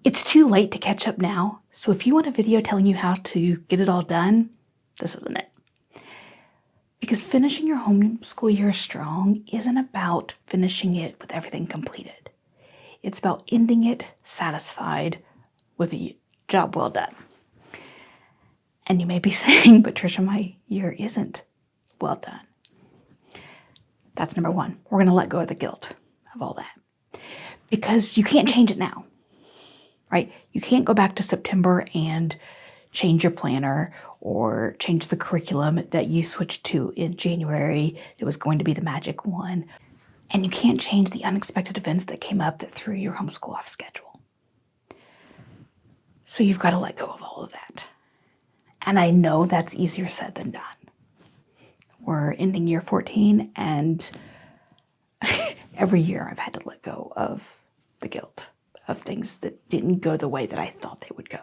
It's too late to catch up now, so if you want a video telling you how to get it all done, this isn't it. Because finishing your homeschool year strong isn't about finishing it with everything completed. It's about ending it satisfied with a job well done. And you may be saying, but Tricia, my year isn't well done. That's number one. We're going to let go of the guilt of all that. Because you can't change it now, right? You can't go back to September and change your planner or change the curriculum that you switched to in January. It was going to be the magic one. And you can't change the unexpected events that came up that threw your homeschool off schedule. So you've got to let go of all of that. And I know that's easier said than done. We're ending year 14 and every year I've had to let go of the guilt of things that didn't go the way that I thought they would go.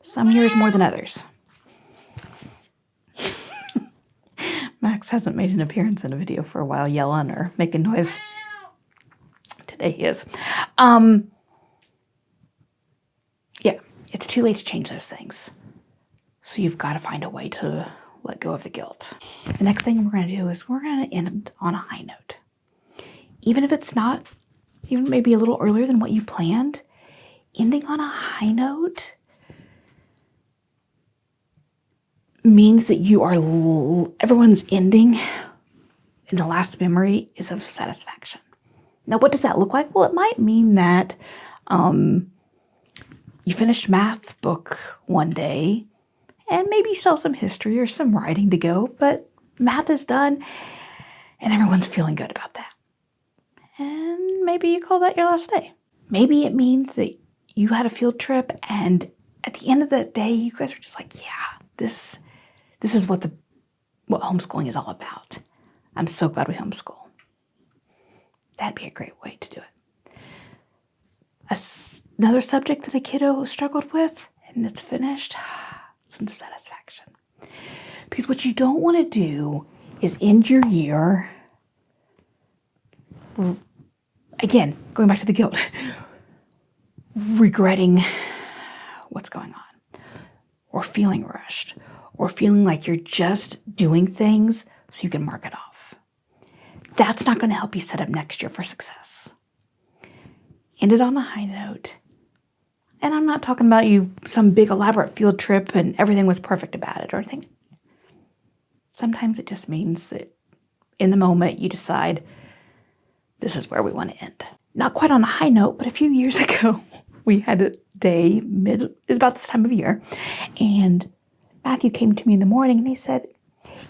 Some years more than others. Max hasn't made an appearance in a video for a while, yelling or making noise. Today he is. Yeah, it's too late to change those things. So you've got to find a way to let go of the guilt. The next thing we're going to do is we're going to end on a high note. Even if it's not, even maybe a little earlier than what you planned, ending on a high note means that you are, everyone's ending in the last memory is of satisfaction. Now, what does that look like? Well, it might mean that you finished math book one day and maybe you still have some history or some writing to go, but math is done and everyone's feeling good about that. And maybe you call that your last day. Maybe it means that you had a field trip and at the end of that day, you guys are just like, yeah, this is what homeschooling is all about. I'm so glad we homeschool. That'd be a great way to do it. Another subject that a kiddo struggled with and it's finished, sense of satisfaction. Because what you don't want to do is end your year, again, going back to the guilt, regretting what's going on, or feeling rushed, or feeling like you're just doing things so you can mark it off. That's not going to help you set up next year for success. End it on a high note. And I'm not talking about you some big elaborate field trip and everything was perfect about it or anything. Sometimes it just means that in the moment you decide this is where we want to end. Not quite on a high note, but a few years ago we had a day, it's about this time of year, and Matthew came to me in the morning and he said,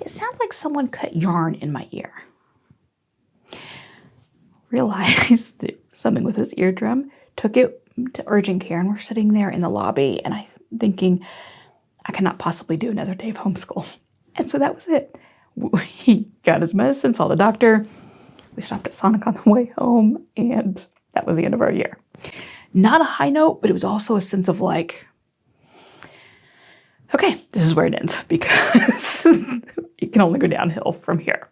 it sounds like someone cut yarn in my ear. Realized that something with his eardrum, took it to urgent care, and we're sitting there in the lobby and I'm thinking, I cannot possibly do another day of homeschool. And so that was it. He got his medicine, saw the doctor. We stopped at Sonic on the way home and that was the end of our year. Not a high note, but it was also a sense of like, okay, this is where it ends because it can only go downhill from here.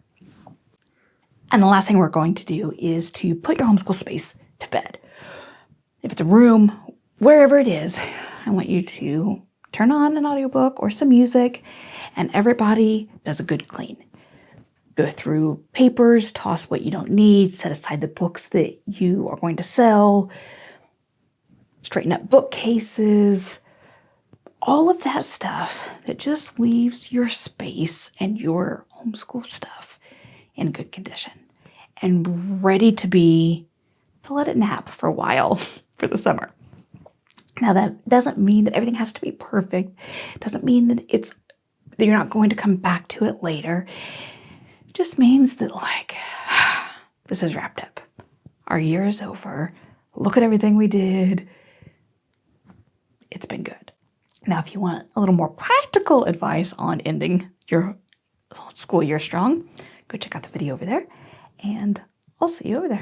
And the last thing we're going to do is to put your homeschool space to bed. If it's a room, wherever it is, I want you to turn on an audiobook or some music and everybody does a good clean. Go through papers, toss what you don't need, set aside the books that you are going to sell, straighten up bookcases, all of that stuff that just leaves your space and your homeschool stuff in good condition and ready to let it nap for a while for the summer. Now that doesn't mean that everything has to be perfect. It doesn't mean that you're not going to come back to it later. It just means that like, this is wrapped up. Our year is over. Look at everything we did. It's been good. Now, if you want a little more practical advice on ending your school year strong, go check out the video over there and I'll see you over there.